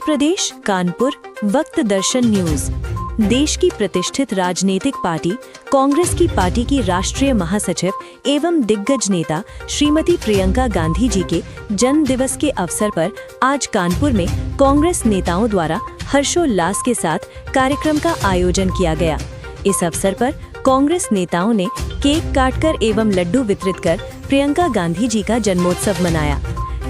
प्रदेश कानपुर वक्त दर्शन न्यूज। देश की प्रतिष्ठित राजनीतिक पार्टी कांग्रेस की पार्टी की राष्ट्रीय महासचिव एवं दिग्गज नेता श्रीमती प्रियंका गांधी जी के जन्म दिवस के अवसर पर आज कानपुर में कांग्रेस नेताओं द्वारा हर्षोल्लास के साथ कार्यक्रम का आयोजन किया गया। इस अवसर पर कांग्रेस नेताओं ने केक काटकर एवं लड्डू वितरित कर प्रियंका गांधी जी का जन्मोत्सव मनाया।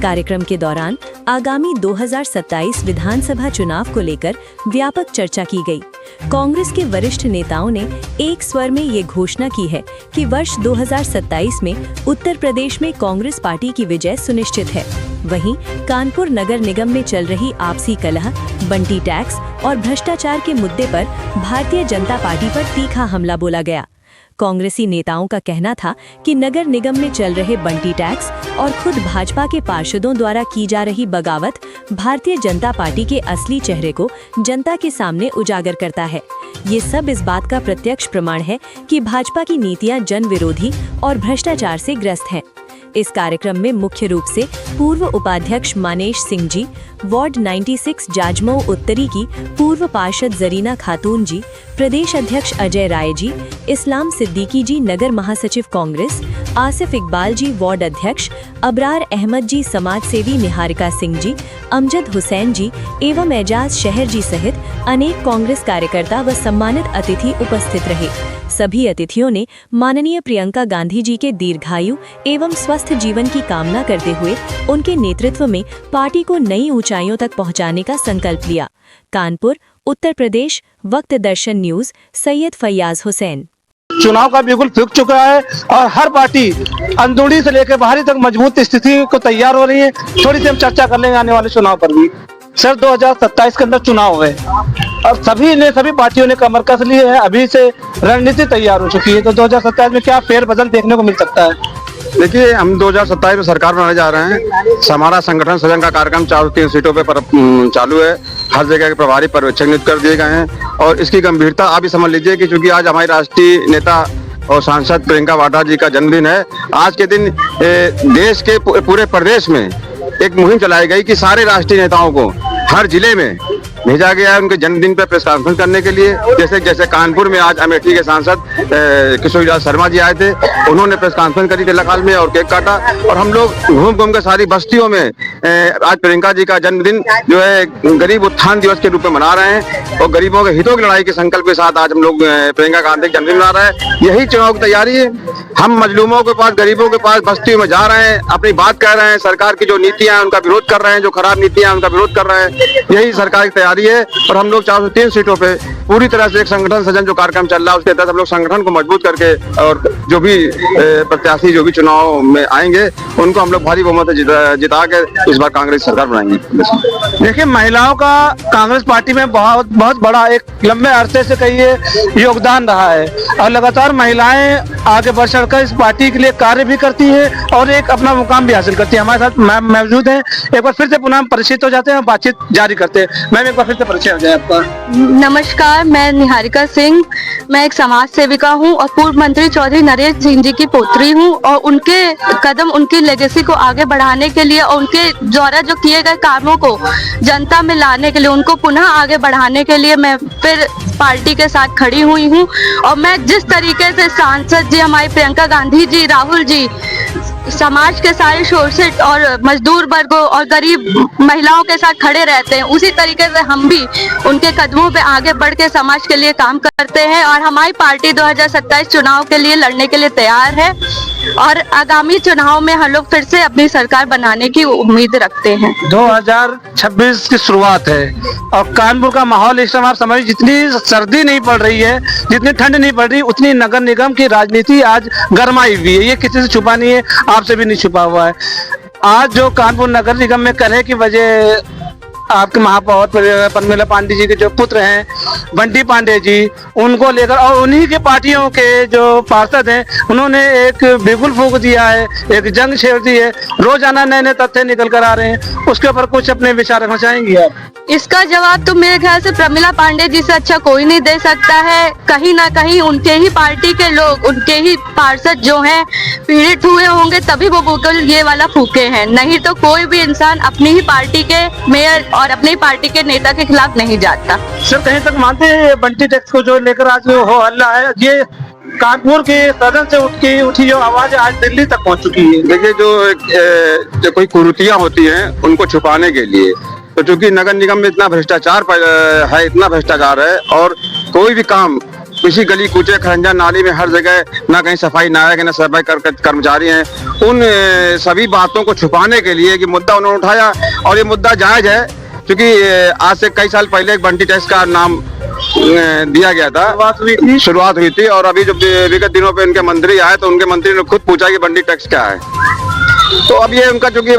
कार्यक्रम के दौरान आगामी 2027 विधानसभा चुनाव को लेकर व्यापक चर्चा की गई। कांग्रेस के वरिष्ठ नेताओं ने एक स्वर में ये घोषणा की है कि वर्ष 2027 में उत्तर प्रदेश में कांग्रेस पार्टी की विजय सुनिश्चित है। वहीं कानपुर नगर निगम में चल रही आपसी कलह, बंटी टैक्स और भ्रष्टाचार के मुद्दे पर भारतीय जनता पार्टी पर तीखा हमला बोला गया। कांग्रेसी नेताओं का कहना था कि नगर निगम में चल रहे बंटी टैक्स और खुद भाजपा के पार्षदों द्वारा की जा रही बगावत भारतीय जनता पार्टी के असली चेहरे को जनता के सामने उजागर करता है। ये सब इस बात का प्रत्यक्ष प्रमाण है कि भाजपा की नीतियां जन विरोधी और भ्रष्टाचार से ग्रस्त हैं। इस कार्यक्रम में मुख्य रूप से पूर्व उपाध्यक्ष मानेश सिंह जी, वार्ड 96 जाजमऊ उत्तरी की पूर्व पार्षद जरीना खातून जी, प्रदेश अध्यक्ष अजय राय जी, इस्लाम सिद्दीकी जी नगर महासचिव कांग्रेस, आसिफ इकबाल जी वार्ड अध्यक्ष, अबरार अहमद जी समाज सेवी, निहारिका सिंह जी, अमजद हुसैन जी एवं एजाज शहर जी सहित अनेक कांग्रेस कार्यकर्ता व सम्मानित अतिथि उपस्थित रहे। सभी अतिथियों ने माननीय प्रियंका गांधी जी के दीर्घायु एवं स्वस्थ जीवन की कामना करते हुए उनके नेतृत्व में पार्टी को नई ऊंचाइयों तक पहुंचाने का संकल्प लिया। कानपुर, उत्तर प्रदेश, वक्त दर्शन न्यूज, सैयद फैयाज हुसैन। चुनाव का बिल्कुल फिक चुका है और हर पार्टी अंदरूनी से लेकर बाहरी तक मजबूत स्थिति को तैयार हो रही है। थोड़ी सी हम चर्चा कर लेंगे आने वाले चुनाव पर भी। सर 2027 के अंदर चुनाव है और सभी पार्टियों ने कमर कस ली है, अभी से रणनीति तैयार हो चुकी है। तो 2027 में क्या फेरबदल देखने को मिल सकता है? देखिए, हम 2027 में सरकार बनाने जा रहे हैं। हमारा संगठन सदन का कार्यक्रम 4-3 सीटों पे चालू है। हर जगह के प्रभारी पर्यवेक्षक नियुक्त कर दिए गए हैं और इसकी गंभीरता आप भी समझ लीजिए कि चूंकि आज हमारी राष्ट्रीय नेता और सांसद प्रियंका वाड्रा जी का जन्मदिन है। आज के दिन देश के पूरे प्रदेश में एक मुहिम चलाई गई कि सारे राष्ट्रीय नेताओं को हर जिले में भेजा गया है उनके जन्मदिन पर प्रेस कॉन्फ्रेंस करने के लिए। जैसे कानपुर में आज अमेठी के सांसद किशोर शर्मा जी आए थे, उन्होंने प्रेस कॉन्फ्रेंस करी तेलखाल में और केक काटा। और हम लोग घूम के सारी बस्तियों में आज प्रियंका जी का जन्मदिन जो है गरीब उत्थान दिवस के रूप में मना रहे हैं और गरीबों के हितों की लड़ाई के संकल्प के साथ आज हम लोग प्रियंका गांधी का जन्मदिन मना रहे हैं। यही चुनाव की तैयारी है। हम मजलूमों के पास, गरीबों के पास बस्तियों में जा रहे हैं, अपनी बात कह रहे हैं, सरकार की जो नीतियां हैं उनका विरोध कर रहे हैं, जो खराब नीतियां हैं उनका विरोध कर रहे हैं। यही सरकार की तैयारी है और हम लोग 403 सीटों पे पूरी तरह से एक संगठन सजन जो कार्यक्रम चल रहा है उसके तहत हम लोग संगठन को मजबूत करके और जो भी प्रत्याशी जो भी चुनाव में आएंगे उनको हम लोग भारी बहुमत से जिता के इस बार कांग्रेस सरकार बनाएंगे। देखिए, महिलाओं का कांग्रेस पार्टी में बहुत बड़ा एक लंबे अरसे से कहिए योगदान रहा है और लगातार महिलाएं आगे बढ़ चढ़कर इस पार्टी के लिए कार्य भी करती है और एक अपना मुकाम भी हासिल करती है। हमारे साथ मैम मौजूद हैं। एक बार फिर से पुनः परिचित हो जाते हैं, बातचीत जारी करते हैं। मैम एक बार फिर से परिचय हो जाए आपका। नमस्कार, मैं निहारिका सिंह। मैं एक समाज सेविका हूं और पूर्व मंत्री चौधरी नरेश सिंह जी की पोत्री हूं और उनके कदम, उनकी लेगेसी को आगे बढ़ाने के लिए और उनके द्वारा जो किए गए कामों को जनता में लाने के लिए, उनको पुनः आगे बढ़ाने के लिए मैं फिर पार्टी के साथ खड़ी हुई हूं। और मैं जिस तरीके से सांसद जी हमारी प्रियंका गांधी जी, राहुल जी समाज के सारे शोषित और मजदूर वर्गों और गरीब महिलाओं के साथ खड़े रहते हैं, उसी तरीके से हम भी उनके कदमों पे आगे बढ़ के समाज के लिए काम करते हैं। और हमारी पार्टी 2027 चुनाव के लिए लड़ने के लिए तैयार है और आगामी चुनाव में हम लोग फिर से अपनी सरकार बनाने की उम्मीद रखते हैं। 2026 की शुरुआत है और कानपुर का माहौल इस समय आप समझिए, जितनी सर्दी नहीं पड़ रही है, जितनी ठंड नहीं पड़ रही, उतनी नगर निगम की राजनीति आज गरमाई हुई है। ये किसी से छुपा नहीं है, आपसे भी नहीं छुपा हुआ है। आज जो कानपुर नगर निगम में करने की वजह आपके महापौर परमिला पांडे जी के जो पुत्र हैं बंटी पांडे जी, उनको लेकर और उन्हीं के पार्टियों के जो पार्षद हैं उन्होंने एक बिगुल फूंक दिया है, एक जंग छेड़ दी है। रोजाना नए नए तथ्य निकल कर आ रहे हैं, उसके ऊपर कुछ अपने विचार रखना चाहेंगी आप? इसका जवाब तो मेरे ख्याल से प्रमिला पांडे जी से अच्छा कोई नहीं दे सकता है। कहीं ना कहीं उनके ही पार्टी के लोग, उनके ही पार्षद जो हैं पीड़ित हुए होंगे, तभी वो बिगुल ये वाला फूके हैं। नहीं तो कोई भी इंसान अपनी ही पार्टी के मेयर और अपनी पार्टी के नेता के खिलाफ नहीं जाता। सर कहीं तक मानते हैं ये बंटी टैक्स को जो लेकर आज हो हल्ला है, ये कानपुर के सदन से उठी जो आवाज आज दिल्ली तक पहुंच चुकी है? देखिए जो कोई कुरीतियां होती हैं उनको छुपाने के लिए, तो चूंकि नगर निगम में इतना भ्रष्टाचार है, इतना भ्रष्टाचार है, और कोई भी काम किसी गली कूचे खरंजा नाली में हर जगह ना कहीं सफाई नायक है ना सफाई कर्मचारी हैं, उन सभी बातों को छुपाने के लिए कि मुद्दा उन्होंने उठाया। और ये मुद्दा जायज है क्योंकि आज से कई साल पहले एक बंटी टैक्स का नाम दिया गया था, शुरुआत हुई थी। और अभी जब विगत दिनों पे इनके मंत्री आए तो उनके मंत्री ने खुद पूछा कि बंटी टैक्स क्या है। तो अब ये उनका जो कि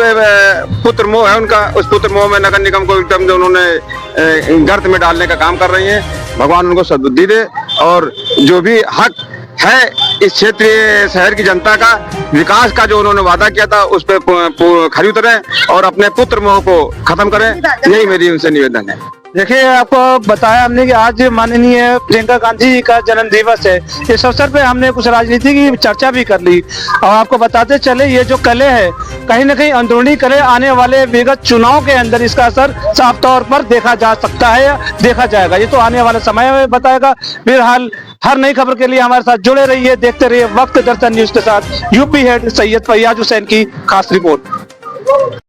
पुत्र मोह है, उनका उस पुत्र मोह में नगर निगम को एकदम जो उन्होंने गर्त में डालने का काम कर रही हैं। भगवान उनको सद्बुद्धि दे, और जो भी हक है इस क्षेत्रीय शहर की जनता का विकास का जो उन्होंने वादा किया था उस पर खरी उतरें और अपने पुत्र मोह को खत्म करें, यही मेरी उनसे निवेदन है। देखिए आपको बताया हमने कि आज माननीय प्रियंका गांधी जी का जन्म दिवस है। इस अवसर पे हमने कुछ राजनीति की चर्चा भी कर ली और आपको बताते चले ये जो कले है कहीं न कहीं अंदरूनी कले आने वाले विगत चुनाव के अंदर इसका असर साफ तौर पर देखा जा सकता है या देखा जाएगा, ये तो आने वाले समय में बताएगा। फिलहाल हर नई खबर के लिए हमारे साथ जुड़े रहिए, देखते रहिए वक्त दर्शन न्यूज के साथ। यूपी हेड सैयद फैयाज हुसैन की खास रिपोर्ट।